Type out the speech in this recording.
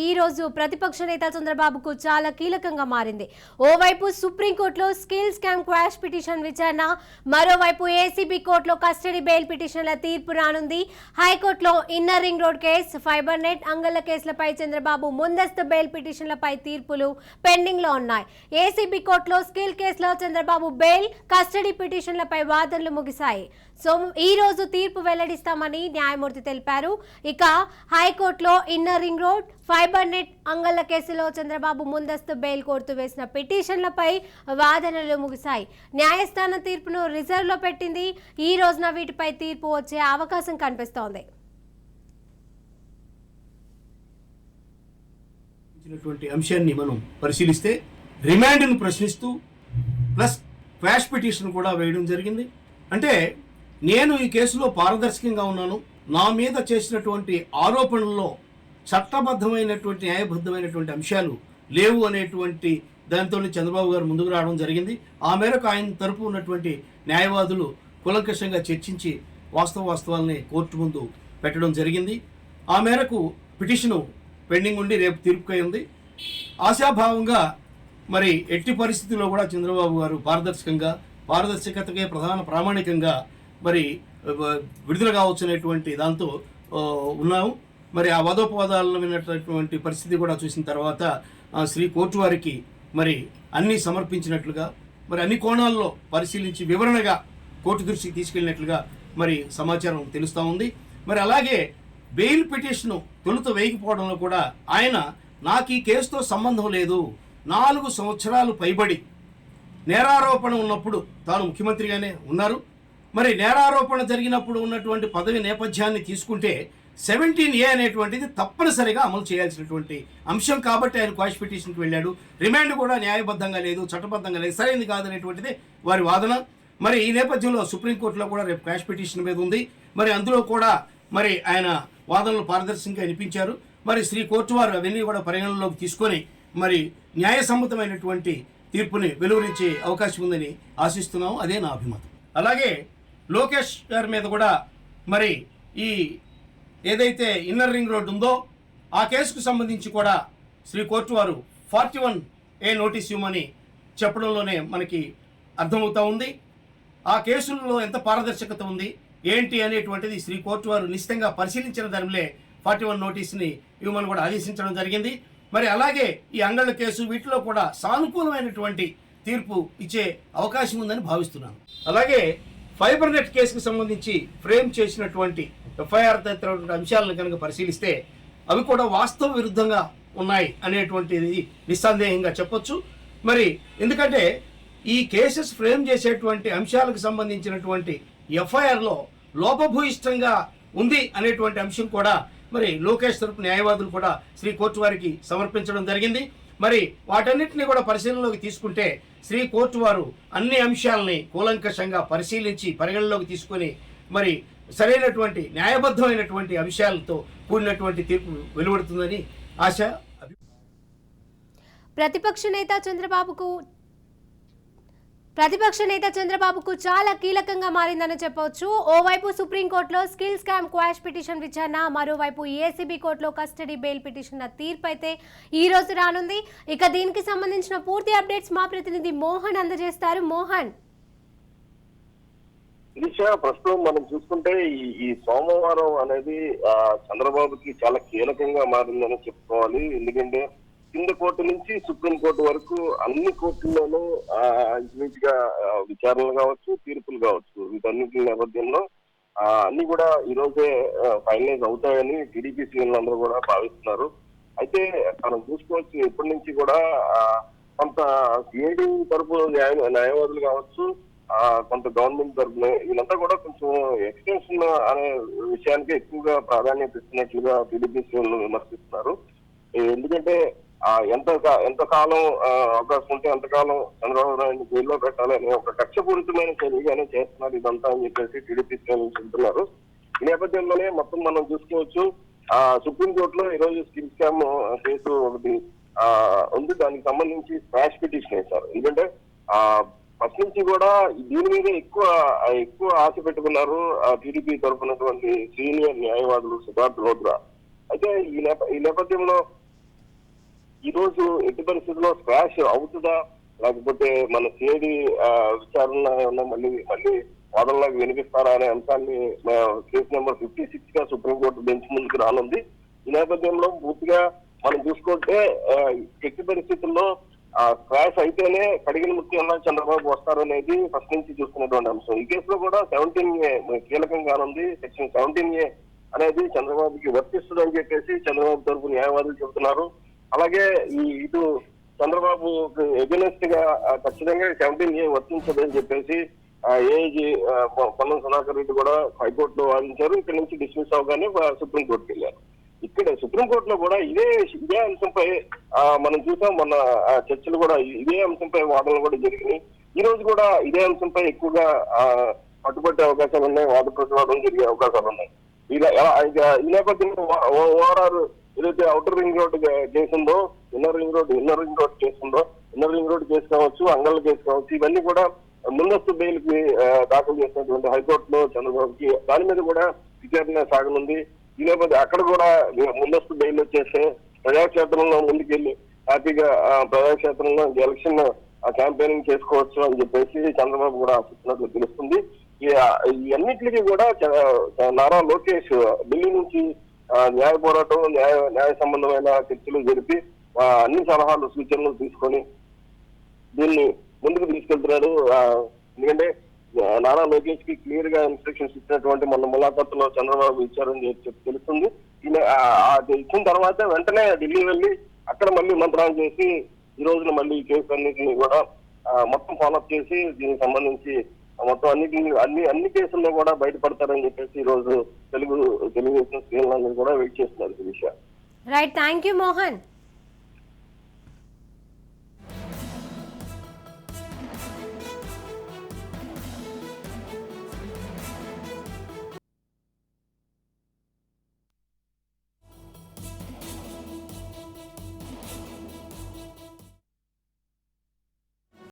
ఈ రోజు ప్రతిపక్ష నేత చంద్రబాబుకు చాలా కీలకంగా మారింది. ఓవైపు సుప్రీంకోర్టులో స్కిల్ స్కామ్ క్వాష్ పిటిషన్ విచారణ, మరోవైపు ఏసీబీ కోర్టులో కస్టడీ బెయిల్ పిటిషన్ల తీర్పు రానుంది. హైకోర్టులో inner ring road case, fibre net, అంగళ్ల కేసులపై చంద్రబాబు ముందస్తు బెయిల్ పిటిషన్లపై తీర్పులు పెండింగ్ లో ఉన్నాయి. ఏసీబీ కోర్టులో స్కిల్ కేసులో చంద్రబాబు బెయిల్, కస్టడీ పిటిషన్లపై వాదనలు ముగిశాయి. ఈ రోజు తీర్పు వెల్లడిస్తామని న్యాయమూర్తి తెలిపారు. ఇక హైకోర్టులో inner ring road, fibre net, అంగళ్ల కేసులో చంద్రబాబు ముందస్తు బెయిల్ కోర్టు వేసిన పిటిషన్లపై వాదనలు ముగిశాయి. న్యాయస్థానం తీర్పును రిజర్వ్ లో పెట్టింది. ఈ రోజున వీటిపై తీర్పు వచ్చే అవకాశం కనిపిస్తోంది. అంశాన్ని మనం పరిశీలిస్తే రిమాండ్ను ప్రశ్నిస్తూ ప్లస్ క్వాష్ పిటిషన్ కూడా వేయడం జరిగింది. అంటే నేను ఈ కేసులో పారదర్శకంగా ఉన్నాను, నా మీద చేసినటువంటి ఆరోపణల్లో చట్టబద్ధమైనటువంటి న్యాయబద్ధమైనటువంటి అంశాలు లేవు అనేటువంటి దాంతో చంద్రబాబు గారు ముందుకు రావడం జరిగింది. ఆ మేరకు ఆయన తరపు ఉన్నటువంటి న్యాయవాదులు కూలంకషంగా చర్చించి వాస్తవాల్ని కోర్టు ముందు పెట్టడం జరిగింది. ఆ మేరకు పిటిషను పెండింగ్ ఉండి రేపు తీర్పుకై ఉంది. ఆశాభావంగా మరి ఎట్టి పరిస్థితుల్లో కూడా చంద్రబాబు గారు పారదర్శకతకే ప్రధాన ప్రామాణికంగా మరి విడుదల కావచ్చు అనేటువంటి దాంతో ఉన్నాము. మరి ఆ వాదోపవాదాలను విన్నటువంటి పరిస్థితి కూడా చూసిన తర్వాత శ్రీ కోర్టు వారికి మరి అన్నీ సమర్పించినట్లుగా, మరి అన్ని కోణాల్లో పరిశీలించి వివరణగా కోర్టు దృష్టికి తీసుకెళ్ళినట్లుగా మరి సమాచారం తెలుస్తూ ఉంది. మరి అలాగే బెయిల్ పిటిషన్ తొలుత వేయకపోవడంలో కూడా ఆయన నాకు ఈ కేసుతో సంబంధం లేదు, 4 సంవత్సరాలు పైబడి నేరారోపణ ఉన్నప్పుడు తాను ముఖ్యమంత్రిగానే ఉన్నారు. మరి నేరారోపణ జరిగినప్పుడు ఉన్నటువంటి పదవి నేపథ్యాన్ని తీసుకుంటే 17A అనేటువంటిది తప్పనిసరిగా అమలు చేయాల్సినటువంటి అంశం కాబట్టి ఆయన క్వాష్ పిటిషన్కి వెళ్ళాడు. రిమాండ్ కూడా న్యాయబద్ధంగా లేదు, చట్టబద్ధంగా లేదు, సరైనది కాదనేటువంటిది వారి వాదన. మరి ఈ నేపథ్యంలో సుప్రీంకోర్టులో కూడా రేపు క్వాష్ పిటిషన్ మీద ఉంది. మరి అందులో కూడా మరి ఆయన వాదనలు పారదర్శకంగా వినిపించారు. మరి శ్రీ కోర్టు వారు అవన్నీ కూడా పరిగణనలోకి తీసుకొని మరి న్యాయసమ్మతమైనటువంటి తీర్పుని వెలువరించే అవకాశం ఉందని ఆశిస్తున్నాము. అదే నా అభిమతం. అలాగే లోకేష్ గారి మీద కూడా మరి ఈ ఏదైతే ఇన్నర్ రింగ్ రోడ్ ఉందో ఆ కేసుకు సంబంధించి కూడా శ్రీ కోర్టు వారు 41A నోటీస్ ఇవ్వమని చెప్పడంలోనే మనకి అర్థమవుతా ఉంది. ఆ కేసుల్లో ఎంత పారదర్శకత ఉంది ఏంటి అనేటువంటిది శ్రీ కోర్టు వారు నిశ్చితంగా పరిశీలించిన దానిలో 41 నోటీస్ని ఇవ్వమని కూడా ఆదేశించడం జరిగింది. మరి అలాగే ఈ అంగళ్ళ కేసు వీటిలో కూడా సానుకూలమైనటువంటి తీర్పు ఇచ్చే అవకాశం ఉందని భావిస్తున్నాను. అలాగే ఫైబర్ నెట్ కేసుకు సంబంధించి ఫ్రేమ్ చేసినటువంటి ఎఫ్ఐఆర్ తదితర అంశాలను కనుక పరిశీలిస్తే అవి కూడా వాస్తవ విరుద్ధంగా ఉన్నాయి అనేటువంటిది నిస్సందేహంగా చెప్పొచ్చు. మరి ఎందుకంటే ఈ కేసెస్ ఫ్రేమ్ చేసేటువంటి అంశాలకు సంబంధించినటువంటి ఎఫ్ఐఆర్లో లోపభూయిష్టంగా ఉంది అనేటువంటి అంశం కూడా మరి లోకేష్ తరపు న్యాయవాదులు కూడా శ్రీ కోర్టు వారికి సమర్పించడం జరిగింది. మరి వాటన్నిటిని కూడా పరిశీలనలోకి తీసుకుంటే శ్రీ కోర్టు వారు అన్ని అంశాలని కూలంకషంగా పరిశీలించి పరిగణలోకి తీసుకొని మరి సరైనటువంటి న్యాయబద్ధమైనటువంటి అంశాలతో కూడినటువంటి తీర్పు వెలువడుతుందని ఆశ. ప్రతిపక్ష నేత చంద్రబాబుకు చాలా కీలకంగా మారిందని చెప్పవచ్చు. ఓవైపు సుప్రీంకోర్టులో స్కిల్ స్కామ్ క్వాష్ పిటిషన్ విచారణ, మరోవైపు ఏసీబీ కోర్టులో కస్టడీ బెయిల్ పిటిషన్ల తీర్పు అయితే ఈ రోజు రానుంది. ఇక దీనికి సంబంధించిన పూర్తి అప్డేట్స్ మా ప్రతినిధి మోహన్ అందజేస్తారు. మోహన్, ప్రస్తుతం మనం చూసుకుంటే ఈ సోమవారం అనేది చంద్రబాబుకి చాలా కీలకంగా మారిందని చెప్పుకోవాలి. ఎందుకంటే కింద కోర్టు నుంచి సుప్రీంకోర్టు వరకు అన్ని కోర్టుల్లోనూ ఇంచుమించుగా విచారణలు కావచ్చు, తీర్పులు కావచ్చు, వీటన్నిటి నేపథ్యంలో అన్ని కూడా ఈ రోజే ఫైనలైజ్ అవుతాయని టీడీపీ శ్రేణులందరూ కూడా భావిస్తున్నారు. అయితే మనం చూసుకోవచ్చు ఇప్పటి నుంచి కూడా కొంత సిఐడి తరపు న్యాయవాదులు కావచ్చు, కొంత గవర్నమెంట్ తరపున వీళ్ళంతా కూడా కొంచెం ఎక్స్టెన్షన్ అనే విషయానికి ఎక్కువగా ప్రాధాన్యత ఇస్తున్నట్లుగా టీడీపీ శ్రేణులు విమర్శిస్తున్నారు. ఎందుకంటే ఎంతకాలం అవకాశం ఉంటే అంతకాలం చంద్రబాబు నాయుడు జైల్లో పెట్టాలని ఒక కక్షపూరితమైన చర్యగానే చేస్తున్నారు ఇదంతా అని చెప్పేసి టీడీపీ శ్రేణులు చెబుతున్నారు. ఈ నేపథ్యంలోనే మొత్తం మనం చూసుకోవచ్చు సుప్రీంకోర్టులో ఈరోజు స్కిల్ స్కామ్ కేసు ఒకటి ఉంది. దానికి సంబంధించి క్వాష్ పిటిషన్ వేశారు. ఎందుకంటే ఫస్ట్ నుంచి కూడా దీని మీద ఎక్కువ ఆశ పెట్టుకున్నారు టీడీపీ తరఫునటువంటి సీనియర్ న్యాయవాదులు సిద్ధార్థ్ లోద్రా. అయితే ఈ నేపథ్యంలో ఈ రోజు ఎట్టి పరిస్థితుల్లో స్క్వాష్ అవుతుందా, లేకపోతే మన సిఐడి విచారణ ఏమన్నా మళ్ళీ వాదనలాగా వినిపిస్తారా అనే అంశాన్ని కేసు నెంబర్ 56 గా సుప్రీంకోర్టు బెంచ్ ముందుకు రానుంది. ఈ నేపథ్యంలో పూర్తిగా మనం చూసుకుంటే ఎట్టి పరిస్థితుల్లో స్క్వాష్ అయితేనే కడిగిన ముత్యంలో చంద్రబాబు వస్తారు అనేది ఫస్ట్ నుంచి చూస్తున్నటువంటి అంశం. ఈ కేసులో కూడా 17A కీలకంగా ఉంది. సెక్షన్ 17A అనేది చంద్రబాబుకి వర్తిస్తుందని చెప్పేసి చంద్రబాబు తరపు న్యాయవాదులు చెబుతున్నారు. అలాగే ఇటు చంద్రబాబు ఎగెనెస్ట్ గా ఖచ్చితంగా 17A వర్తించదని చెప్పేసి ఏజీ పొన్నం సుధాకర్ రెడ్డి కూడా హైకోర్టులో వాదించారు. ఇక్కడ నుంచి డిస్మిస్ అవగానే సుప్రీంకోర్టుకి వెళ్ళారు. ఇక్కడ సుప్రీంకోర్టులో కూడా ఇదే అంశంపై మనం చూసాం. మొన్న చర్చలు కూడా ఇదే అంశంపై వాదనలు కూడా జరిగినాయి. ఈ రోజు కూడా ఇదే అంశంపై ఎక్కువగా పట్టుబట్టే అవకాశాలు ఉన్నాయి, వాద ప్రతివాదం జరిగే అవకాశాలు ఉన్నాయి. ఈ నేపథ్యంలో ఓవరాల్ ఏదైతే అవుటర్ రింగ్ రోడ్ కేసు ఉందో, ఇన్నర్ రింగ్ రోడ్ కేసు ఉందో, ఇన్నర్ రింగ్ రోడ్ కేసు కావచ్చు, అంగళ్ళ కేసు కావచ్చు, ఇవన్నీ కూడా ముందస్తు బెయిల్ కి దాఖలు చేసినటువంటి హైకోర్టులో చంద్రబాబుకి దాని మీద కూడా విచారణ సాగనుంది. ఈ నేపథ్యం అక్కడ కూడా ముందస్తు బెయిల్ వచ్చేస్తే ప్రజాక్షేత్రంలో ముందుకెళ్లి హ్యాపీగా ప్రజాక్షేత్రంలో ఎలక్షన్ క్యాంపెయినింగ్ చేసుకోవచ్చు అని చెప్పేసి చంద్రబాబు కూడా ఆశిస్తున్నట్లు తెలుస్తుంది. ఇవన్నిటికీ కూడా నారా లోకేష్ ఢిల్లీ నుంచి న్యాయ పోరాటం, న్యాయ సంబంధమైన చర్చలు జరిపి అన్ని సలహాలు సూచనలు తీసుకొని దీన్ని ముందుకు తీసుకెళ్తున్నాడు. ఎందుకంటే నారా లోకేష్ కి క్లియర్ గా ఇన్స్ట్రక్షన్స్ ఇచ్చినటువంటి మొన్న ములాఖాతులో చంద్రబాబు ఇచ్చారని తెలుస్తుంది. ఇచ్చిన తర్వాత వెంటనే ఢిల్లీ వెళ్ళి అక్కడ మళ్ళీ మంత్రాలు చేసి ఈ రోజున మళ్ళీ ఈ కేసు అన్నింటినీ కూడా మొత్తం ఫాలోఅప్ చేసి దీనికి సంబంధించి మొత్తం అన్ని కేసుల్లో కూడా బయటపడతారని చెప్పేసి ఈ రోజు తెలుగుదేశం శ్రేణులందరూ కూడా వెయిట్ చేస్తున్నారు. ఈ విషయం రైట్, థ్యాంక్ యూ మోహన్.